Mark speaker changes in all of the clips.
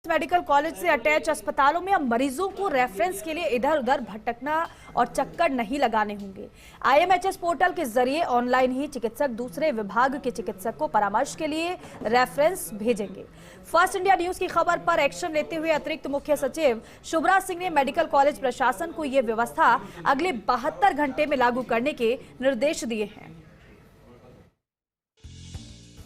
Speaker 1: Medical college से attach अस्पतालों में अब मरीजों को रेफरेंस के लिए इधर उधर भटकना और चक्कर नहीं लगाने होंगे। IMHS पोर्टल के जरिए ऑनलाइन ही चिकित्सक दूसरे विभाग के चिकित्सक को परामर्श के लिए रेफरेंस भेजेंगे। फर्स्ट इंडिया न्यूज की खबर पर एक्शन लेते हुए अतिरिक्त मुख्य सचिव शुभ्रा सिंह ने मेडिकल कॉलेज प्रशासन को यह व्यवस्था अगले 72 घंटे में लागू करने के निर्देश दिए हैं।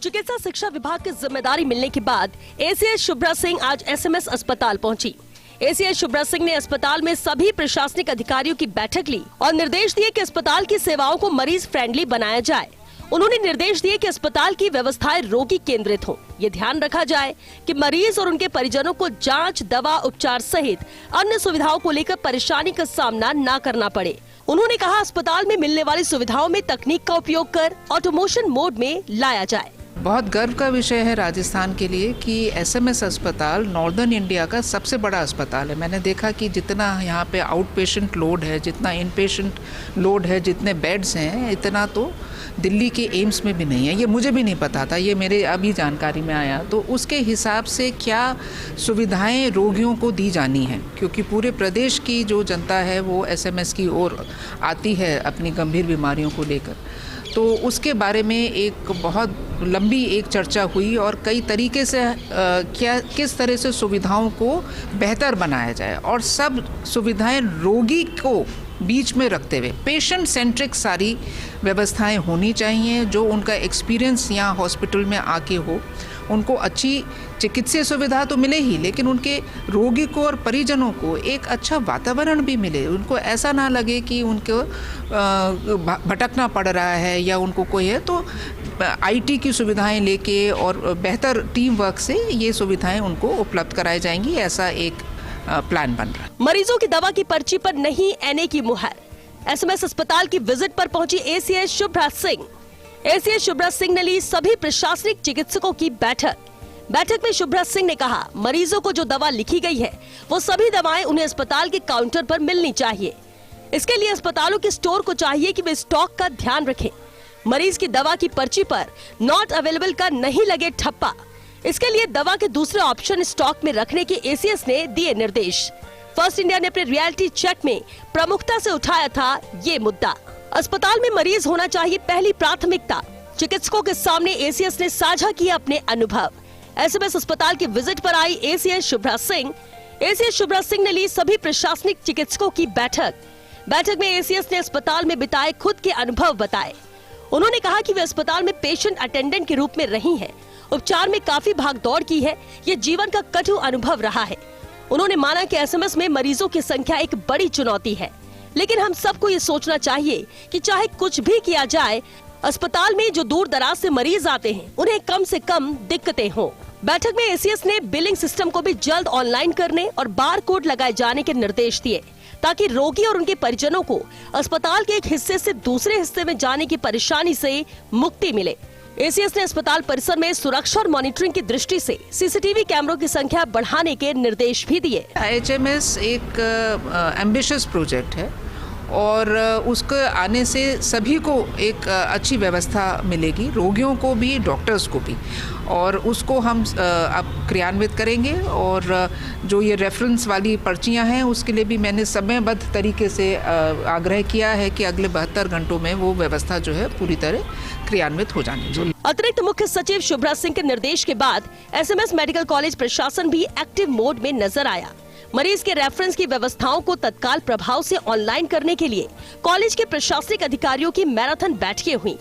Speaker 2: चिकित्सा शिक्षा विभाग की जिम्मेदारी मिलने के बाद ACS शुभ्रा सिंह आज SMS अस्पताल पहुंची। ACS शुभ्रा सिंह ने अस्पताल में सभी प्रशासनिक अधिकारियों की बैठक ली और निर्देश दिए कि अस्पताल की सेवाओं को मरीज फ्रेंडली बनाया जाए। उन्होंने निर्देश दिए कि अस्पताल की व्यवस्थाएं रोगी केंद्रित हों। ये ध्यान रखा जाए कि मरीज और उनके परिजनों को जांच, दवा, उपचार सहित अन्य सुविधाओं को लेकर परेशानी का सामना न करना पड़े। उन्होंने कहा, अस्पताल में मिलने वाली सुविधाओं में तकनीक का उपयोग कर ऑटोमेशन मोड में लाया जाए।
Speaker 3: बहुत गर्व का विषय है राजस्थान के लिए कि SMS अस्पताल नॉर्दर्न इंडिया का सबसे बड़ा अस्पताल है। मैंने देखा कि जितना यहाँ पे आउट पेशेंट लोड है, जितना इन पेशेंट लोड है, जितने बेड्स हैं, इतना तो दिल्ली के एम्स में भी नहीं है। ये मुझे भी नहीं पता था, ये मेरे अभी जानकारी में आया। तो उसके हिसाब से क्या सुविधाएं रोगियों को दी जानी है, क्योंकि पूरे प्रदेश की जो जनता है वो SMS की ओर आती है अपनी गंभीर बीमारियों को लेकर। तो उसके बारे में एक बहुत लंबी एक चर्चा हुई और कई तरीके से किस तरह से सुविधाओं को बेहतर बनाया जाए और सब सुविधाएं रोगी को बीच में रखते हुए पेशेंट सेंट्रिक सारी व्यवस्थाएं होनी चाहिए। जो उनका एक्सपीरियंस यहाँ हॉस्पिटल में आके हो, उनको अच्छी चिकित्सीय सुविधा तो मिले ही, लेकिन उनके रोगी को और परिजनों को एक अच्छा वातावरण भी मिले। उनको ऐसा ना लगे कि उनको भटकना पड़ रहा है या उनको कोई है। तो IT की सुविधाएं लेके और बेहतर टीम वर्क से ये सुविधाएं उनको उपलब्ध कराई जाएंगी, ऐसा एक प्लान बन रहा है।
Speaker 2: मरीजों की दवा की पर्ची पर नहीं NA की मुहर। SMS अस्पताल की विजिट पर पहुंची ACS शुभ्रा सिंह। ACS शुभ्रा सिंह ने ली सभी प्रशासनिक चिकित्सकों की बैठक में शुभ्रा सिंह ने कहा, मरीजों को जो दवा लिखी गई है वो सभी दवाएं उन्हें अस्पताल के काउंटर पर मिलनी चाहिए। इसके लिए अस्पतालों के स्टोर को चाहिए कि वे स्टॉक का ध्यान रखें। मरीज की दवा की पर्ची पर नॉट अवेलेबल का नहीं लगे ठप्पा। इसके लिए दवा के दूसरे ऑप्शन स्टॉक में रखने के ACS ने दिए निर्देश। फर्स्ट इंडिया ने अपने रियलिटी चेक में प्रमुखता से उठाया था ये मुद्दा। अस्पताल में मरीज होना चाहिए पहली प्राथमिकता। चिकित्सकों के सामने ACS ने साझा किया अपने अनुभव। SMS अस्पताल की विजिट पर आई ACS शुभ्रा सिंह। ACS शुभ्रा सिंह ने ली सभी प्रशासनिक चिकित्सकों की बैठक में ACS ने अस्पताल में बिताए खुद के अनुभव बताए। उन्होंने कहा कि वे अस्पताल में पेशेंट अटेंडेंट के रूप में रही हैं, उपचार में काफी भागदौड़ की है, ये जीवन का कटु अनुभव रहा है। उन्होंने माना कि SMS में मरीजों की संख्या एक बड़ी चुनौती है, लेकिन हम सबको ये सोचना चाहिए कि चाहे कुछ भी किया जाए, अस्पताल में जो दूर दराज से मरीज आते हैं उन्हें कम से कम दिक्कतें हों। बैठक में ACS ने बिलिंग सिस्टम को भी जल्द ऑनलाइन करने और बार कोड लगाए जाने के निर्देश दिए, ताकि रोगी और उनके परिजनों को अस्पताल के एक हिस्से से दूसरे हिस्से में जाने की परेशानी से मुक्ति मिले। ACS ने अस्पताल परिसर में सुरक्षा और मॉनिटरिंग की दृष्टि से CCTV कैमरों की संख्या बढ़ाने के निर्देश भी दिए।
Speaker 3: IHMS एक एम्बिशियस प्रोजेक्ट है और उसके आने से सभी को एक अच्छी व्यवस्था मिलेगी, रोगियों को भी, डॉक्टर्स को भी, और उसको हम अब क्रियान्वित करेंगे। और जो ये रेफरेंस वाली पर्चियां हैं उसके लिए भी मैंने समयबद्ध तरीके से आग्रह किया है कि अगले 72 घंटों में वो व्यवस्था जो है पूरी तरह क्रियान्वित हो जानी चाहिए।
Speaker 2: अतिरिक्त मुख्य सचिव शुभ्रा सिंह के निर्देश के बाद SMS मेडिकल कॉलेज प्रशासन भी एक्टिव मोड में नजर आया। मरीज के रेफरेंस की व्यवस्थाओं को तत्काल प्रभाव से ऑनलाइन करने के लिए कॉलेज के प्रशासनिक अधिकारियों की मैराथन बैठकें हुई।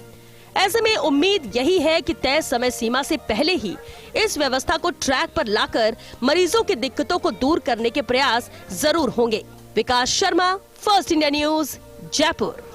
Speaker 2: ऐसे में उम्मीद यही है कि तय समय सीमा से पहले ही इस व्यवस्था को ट्रैक पर लाकर मरीजों की दिक्कतों को दूर करने के प्रयास जरूर होंगे। Vikas Sharma, First India News, Jaipur.